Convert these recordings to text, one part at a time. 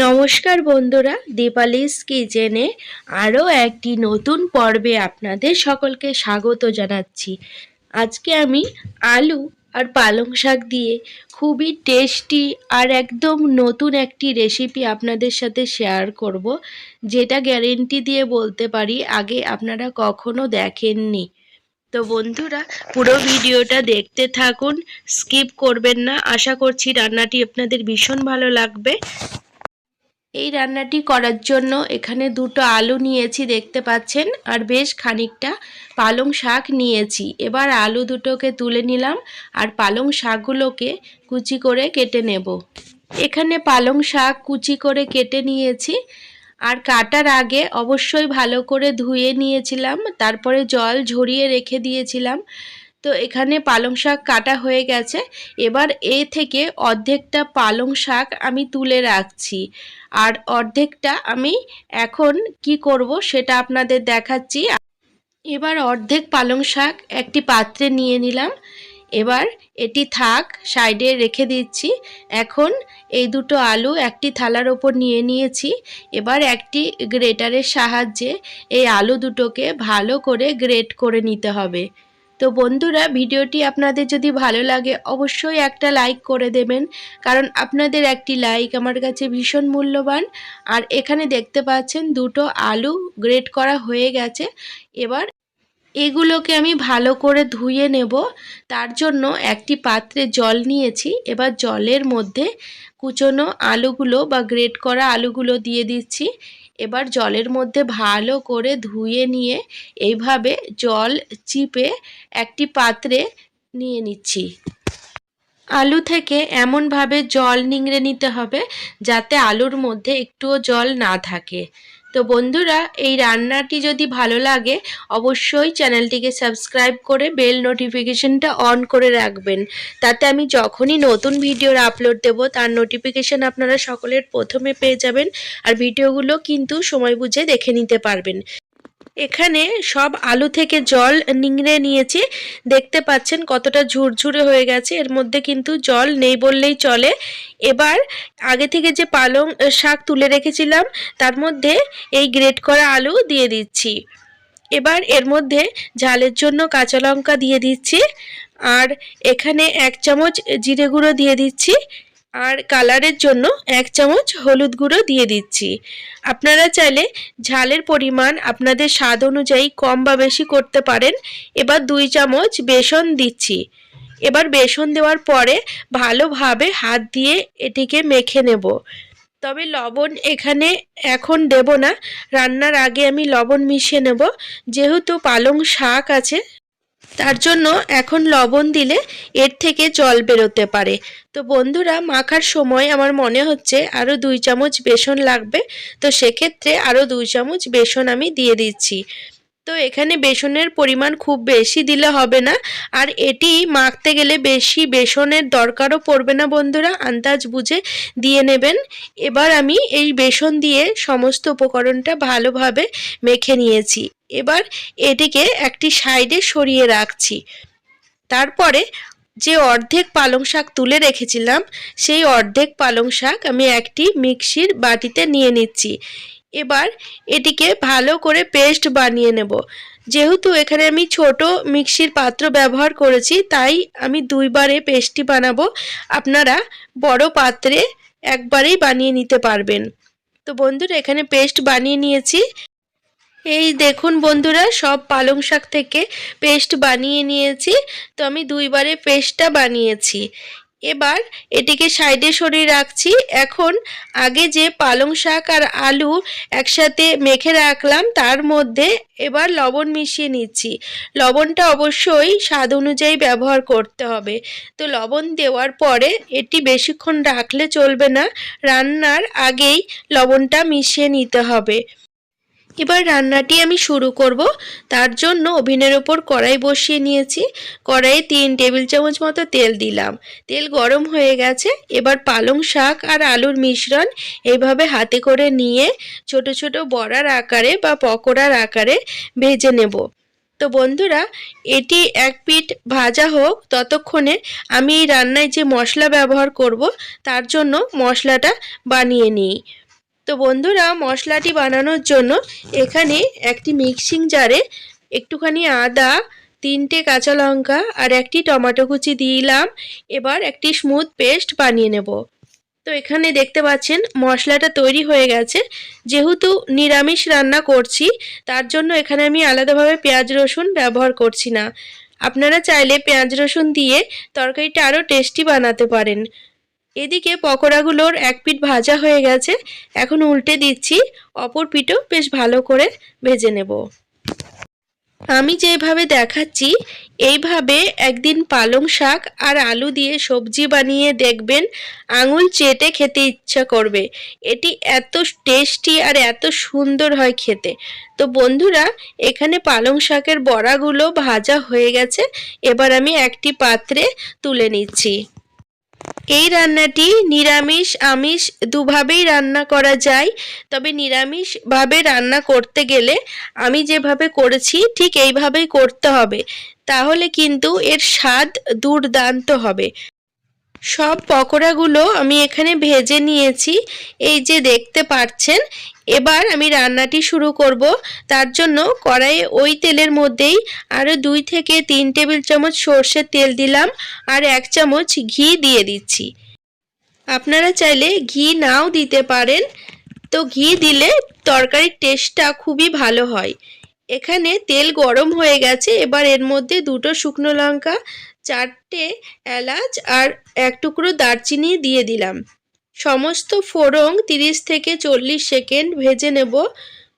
নমস্কার বন্ধুরা, দীপালিস কিচেনে আরও একটি নতুন পর্বে আপনাদের সকলকে স্বাগত জানাচ্ছি। আজকে আমি আলু আর পালং শাক দিয়ে খুবই টেস্টি আর একদম নতুন একটি রেসিপি আপনাদের সাথে শেয়ার করব, যেটা গ্যারেন্টি দিয়ে বলতে পারি আগে আপনারা কখনো দেখেননি। তো বন্ধুরা, পুরো ভিডিওটা দেখতে থাকুন, স্কিপ করবেন না। আশা করছি রান্নাটি আপনাদের ভীষণ ভালো লাগবে। এই রান্নাটি করার জন্য এখানে দুটো আলু নিয়েছি দেখতে পাচ্ছেন, আর বেশ খানিকটা পালং শাক নিয়েছি। এবার আলু দুটোকে তুলে নিলাম আর পালং শাকগুলোকে কুচি করে কেটে নেব। এখানে পালং শাক কুচি করে কেটে নিয়েছি, আর কাটার আগে অবশ্যই ভালো করে ধুয়ে নিয়েছিলাম, তারপরে জল ঝরিয়ে রেখে দিয়েছিলাম। তো এখানে পালং শাক কাটা হয়ে গেছে। এবার এ থেকে অর্ধেকটা পালং শাক আমি তুলে রাখছি, আর অর্ধেকটা আমি এখন কি করব সেটা আপনাদের দেখাচ্ছি। এবার অর্ধেক পালং শাক একটি পাত্রে নিয়ে নিলাম। এবার এটি থাক, সাইডে রেখে দিচ্ছি। এখন এই দুটো আলু একটি থালার ওপর নিয়ে নিয়েছি। এবার একটি গ্রেটারের সাহায্যে এই আলু দুটোকে ভালো করে গ্রেট করে নিতে হবে। তো বন্ধুরা, ভিডিওটি আপনাদের যদি ভালো লাগে অবশ্যই একটা লাইক করে দেবেন, কারণ আপনাদের একটি লাইক আমার কাছে ভীষণ মূল্যবান। আর এখানে দেখতে পাচ্ছেন দুটো আলু গ্রেট করা হয়ে গেছে। এবার এগুলোকে আমি ভালো করে ধুয়ে নেব। তার জন্য একটি পাত্রে জল নিয়েছি। এবার জলের মধ্যে কুচনো আলুগুলো বা গ্রেট করা আলুগুলো দিয়ে দিচ্ছি। এবার জলের মধ্যে ভালো করে ধুয়ে নিয়ে এইভাবে জল চিপে একটি পাত্রে নিয়ে নিচ্ছি। আলু থেকে এমনভাবে জল নিংড়ে নিতে হবে যাতে আলুর মধ্যে একটুও জল না থাকে। তো বন্ধুরা, এই রান্নাটি যদি ভালো লাগে অবশ্যই চ্যানেলটিকে সাবস্ক্রাইব করে বেল নোটিফিকেশনটা অন করে রাখবেন, তাতে আমি যখনই নতুন ভিডিওর আপলোড দেব তার নোটিফিকেশন আপনারা সকলের প্রথমে পেয়ে যাবেন। আর ভিডিওগুলো কিন্তু সময় বুঝে দেখে নিতে পারবেন। এখানে সব আলু থেকে জল নিংড়ে নিয়েছি, দেখতে পাচ্ছেন কতটা ঝুরঝুরে হয়ে গেছে, এর মধ্যে কিন্তু জল নেই বললেই চলে। এবার আগে থেকে যে পালং শাক তুলে রেখেছিলাম তার মধ্যে এই গ্রেট করা আলু দিয়ে দিচ্ছি। এবার এর মধ্যে ঝালের জন্য কাঁচা লঙ্কা দিয়ে দিচ্ছি, আর এখানে 1 চামচ জিরে গুঁড়ো দিয়ে দিচ্ছি, আর কালারের জন্য 1 চামচ হলুদ গুঁড়ো দিয়ে দিচ্ছি। আপনারা চাইলে ঝালের পরিমাণ আপনাদের স্বাদ অনুযায়ী কম বা বেশি করতে পারেন। এবার 2 চামচ বেসন দিচ্ছি। এবার বেসন দেওয়ার পরে ভালোভাবে হাত দিয়ে এটিকে মেখে নেব। তবে লবণ এখানে এখন দেব না, রান্নার আগে আমি লবণ মিশিয়ে নেব। যেহেতু পালং শাক আছে তার জন্য এখন লবণ দিলে এর থেকে জল বেরোতে পারে। তো বন্ধুরা, মাখার সময় আমার মনে হচ্ছে আরও 2 চামচ বেসন লাগবে, তো সেক্ষেত্রে আরও 2 চামচ বেসন আমি দিয়ে দিচ্ছি। তো এখানে বেসনের পরিমাণ খুব বেশি দিলে হবে না, আর এটি মাখতে গেলে বেশি বেসনের দরকারও পড়বে না বন্ধুরা, আন্দাজ বুঝে দিয়ে নেবেন। এবার আমি এই বেসন দিয়ে সমস্ত উপকরণটা ভালোভাবে মেখে নিয়েছি। এবার এটিকে একটি সাইডে সরিয়ে রাখছি। তারপরে যে অর্ধেক পালং শাক তুলে রেখেছিলাম সেই অর্ধেক পালং শাক আমি একটি মিক্সির বাটিতে নিয়ে নিচ্ছি। এবার এটিকে ভালো করে পেস্ট বানিয়ে নেব। যেহেতু এখানে আমি ছোট মিক্সির পাত্র ব্যবহার করেছি তাই আমি 2 বারে পেস্টটি বানাবো। আপনারা বড় পাত্রে একবারেই বানিয়ে নিতে পারবেন। তো বন্ধুরা, এখানে পেস্ট বানিয়ে নিয়েছি। এই দেখুন বন্ধুরা, সব পালং শাক থেকে পেস্ট বানিয়ে নিয়েছি। তো আমি 2 বারে পেস্টটা বানিয়েছি। এবার এটিকে সাইডে সরিয়ে রাখছি। এখন আগে যে পালং শাক আর আলু একসাথে মেখে রাখলাম তার মধ্যে এবার লবণ মিশিয়ে নিচ্ছি। লবণটা অবশ্যই স্বাদ অনুযায়ী ব্যবহার করতে হবে। তো লবণ দেওয়ার পরে এটি বেশিক্ষণ রাখলে চলবে না, রান্নার আগেই লবণটা মিশিয়ে নিতে হবে। এবার রান্নাটি আমি শুরু করব। তার জন্য ওভেনের ওপর কড়াই বসিয়ে নিয়েছি। কড়াইয়ে 3 টেবিল চামচ মতো তেল দিলাম। তেল গরম হয়ে গেছে। এবার পালং শাক আর আলুর মিশ্রণ এইভাবে হাতে করে নিয়ে ছোট ছোট বড়ার আকারে বা পকোড়ার আকারে ভেজে নেব। তো বন্ধুরা, এটি এক পিঠ ভাজা হোক ততক্ষণে আমি এই রান্নায় যে মশলা ব্যবহার করব তার জন্য মশলাটা বানিয়ে নিই। তো বন্ধুরা, মশলাটি বানানোর জন্য এখানে একটি মিক্সিং জারে একটুখানি আদা, 3টে কাঁচা লঙ্কা আর একটি টমেটো কুচি দিলাম। এবার একটি স্মুথ পেস্ট বানিয়ে নেব। তো এখানে দেখতে পাচ্ছেন মশলাটা তৈরি হয়ে গেছে। যেহেতু নিরামিষ রান্না করছি, তার জন্য এখানে আমি আলাদাভাবে পেঁয়াজ রসুন ব্যবহার করছি না। আপনারা চাইলে পেঁয়াজ রসুন দিয়ে তরকারিটা আরও টেস্টি বানাতে পারেন। এদিকে পকোড়াগুলোর এক পিঠ ভাজা হয়ে গেছে, এখন উল্টে দিচ্ছি, অপর পিঠও বেশ ভালো করে ভেজে নেব। আমি যেভাবে দেখাচ্ছি এইভাবে একদিন পালং শাক আর আলু দিয়ে সবজি বানিয়ে দেখবেন, আঙুল চেটে খেতে ইচ্ছা করবে। এটি এত টেস্টি আর এত সুন্দর হয় খেতে। তো বন্ধুরা, এখানে পালং শাকের বড়াগুলো ভাজা হয়ে গেছে, এবার আমি একটি পাত্রে তুলে নিচ্ছি। এই রান্নাটি নিরামিষ আমিষ দুভাবেই রান্না করা যায়, তবে নিরামিষভাবে রান্না করতে গেলে আমি যেভাবে করেছি ঠিক এইভাবেই করতে হবে, তাহলে কিন্তু এর স্বাদ দুর্দান্ত হবে। সব পকোড়াগুলো আমি এখানে ভেজে নিয়েছি, এই যে দেখতে পাচ্ছেন। এবার আমি রান্নাটি শুরু করব। তার জন্য কড়াইয়ে ওই তেলের মধ্যেই আরও 2 থেকে 3 টেবিল চামচ সর্ষের তেল দিলাম আর 1 চামচ ঘি দিয়ে দিচ্ছি। আপনারা চাইলে ঘি নাও দিতে পারেন, তো ঘি দিলে তরকারির টেস্টটা খুবই ভালো হয়। এখানে তেল গরম হয়ে গেছে, এবার এর মধ্যে 2টো শুকনো লঙ্কা, 4টে এলাচ আর 1 টুকরো দারচিনি দিয়ে দিলাম। সমস্ত ফোড়ন 30 থেকে 40 সেকেন্ড ভেজে নেব।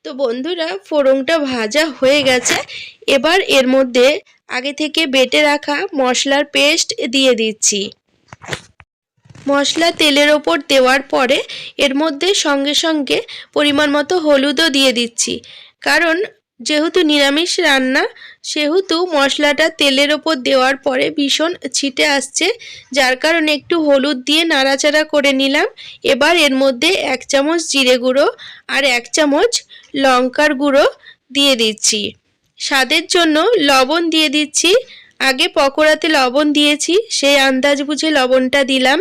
তো বন্ধুরা, ফোড়নটা ভাজা হয়ে গেছে, এবার এর মধ্যে আগে থেকে বেটে রাখা মশলার পেস্ট দিয়ে দিচ্ছি। মশলা তেলের ওপর দেওয়ার পরে এর মধ্যে সঙ্গে সঙ্গে পরিমাণ মতো হলুদও দিয়ে দিচ্ছি, কারণ যেহেতু নিরামিষ রান্না সেহেতু মশলাটা তেলের ওপর দেওয়ার পরে ভীষণ ছিটে আসছে, যার কারণে একটু হলুদ দিয়ে নাড়াচাড়া করে নিলাম। এবার এর মধ্যে 1 চামচ জিরে গুঁড়ো আর 1 চামচ লঙ্কার গুঁড়ো দিয়ে দিচ্ছি। স্বাদের জন্য লবণ দিয়ে দিচ্ছি। আগে পকোড়াতে লবণ দিয়েছি, সেই আন্দাজ বুঝে লবণটা দিলাম।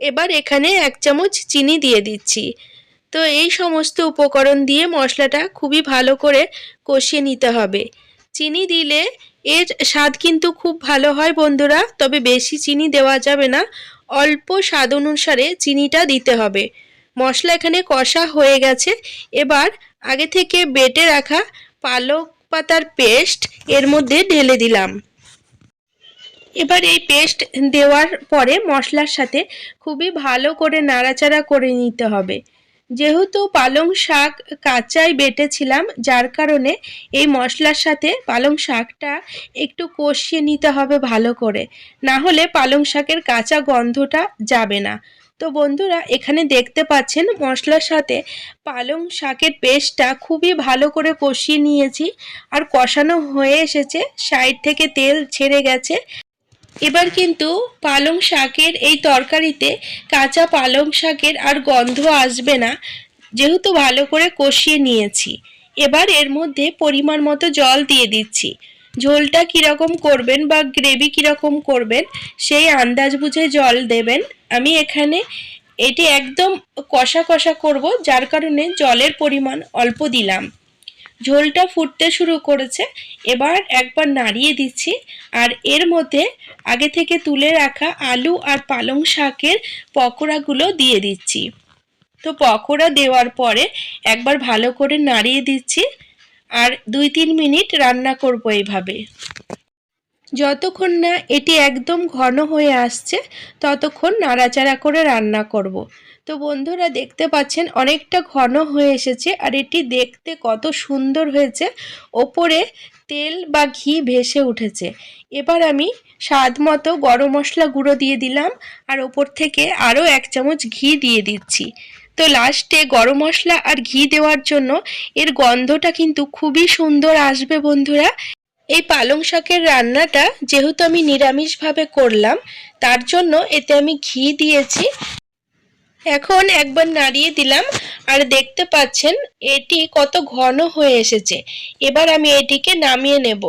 এবার এখানে 1 চামচ চিনি দিয়ে দিচ্ছি। তো এই সমস্ত উপকরণ দিয়ে মশলাটা খুবই ভালো করে কষিয়ে নিতে হবে। চিনি দিলে এর স্বাদ কিন্তু খুব ভালো হয় বন্ধুরা, তবে বেশি চিনি দেওয়া যাবে না, অল্প স্বাদ অনুসারে চিনিটা দিতে হবে। মশলা এখানে কষা হয়ে গেছে, এবার আগে থেকে বেটে রাখা পালক পাতার পেস্ট এর মধ্যে ঢেলে দিলাম। এবার এই পেস্ট দেওয়ার পরে মশলার সাথে খুবই ভালো করে নাড়াচাড়া করে নিতে হবে। যেহেতু পালং শাক কাঁচাই বেটেছিলাম, যার কারণে এই মশলার সাথে পালং শাকটা একটু কষিয়ে নিতে হবে ভালো করে, না হলে পালং শাকের কাঁচা গন্ধটা যাবে না। তো বন্ধুরা, এখানে দেখতে পাচ্ছেন মশলার সাথে পালং শাকের পেস্টটা খুবই ভালো করে কষিয়ে নিয়েছি আর কষানো হয়ে এসেছে, সাইড থেকে তেল ছেড়ে গেছে। এবার কিন্তু পালং শাকের এই তরকারিতে কাঁচা পালং শাকের আর গন্ধ আসবে না, যেহেতু ভালো করে কষিয়ে নিয়েছি। এবার এর মধ্যে পরিমাণ মতো জল দিয়ে দিচ্ছি। ঝোলটা কীরকম করবেন বা গ্রেভি কীরকম করবেন সেই আন্দাজ বুঝে জল দেবেন। আমি এখানে এটি একদম কষা কষা করব, যার কারণে জলের পরিমাণ অল্প দিলাম। ঝোলটা ফুটতে শুরু করেছে, এবার একবার নাড়িয়ে দিচ্ছি আর এর মধ্যে আগে থেকে তুলে রাখা আলু আর পালং শাকের পকোড়াগুলো দিয়ে দিচ্ছি। তো পকোড়া দেওয়ার পরে একবার ভালো করে নাড়িয়ে দিচ্ছি আর 2-3 মিনিট রান্না করব এইভাবে। যতক্ষণ না এটি একদম ঘন হয়ে আসছে ততক্ষণ নাড়াচাড়া করে রান্না করব। তো বন্ধুরা, দেখতে পাচ্ছেন অনেকটা ঘন হয়ে এসেছে আর এটি দেখতে কত সুন্দর হয়েছে, ওপরে তেল বা ঘি ভেসে উঠেছে। এবার আমি স্বাদ মতো গরম মশলা গুঁড়ো দিয়ে দিলাম আর ওপর থেকে আরও 1 চামচ ঘি দিয়ে দিচ্ছি। তো লাস্টে গরম মশলা আর ঘি দেওয়ার জন্য এর গন্ধটা কিন্তু খুবই সুন্দর আসবে বন্ধুরা। এই পালং শাকের রান্নাটা যেহেতু আমি নিরামিষভাবে করলাম, তার জন্য এতে আমি ঘি দিয়েছি। এখন একবার নাড়িয়ে দিলাম আর দেখতে পাচ্ছেন এটি কত ঘন হয়ে এসেছে। এবার আমি এটিকে নামিয়ে নেব।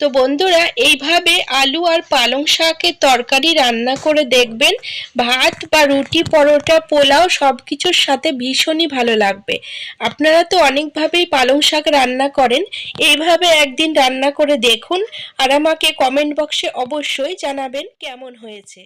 তো বন্ধুরা, এইভাবে আলু আর পালং শাকের তরকারি রান্না করে দেখবেন। ভাত বা রুটি, পরোটা, পোলাও সব কিছুর সাথে ভীষণই ভালো লাগবে। আপনারা তো অনেকভাবেই পালং শাক রান্না করেন, এইভাবে একদিন রান্না করে দেখুন আর আমাকে কমেন্ট বক্সে অবশ্যই জানাবেন কেমন হয়েছে।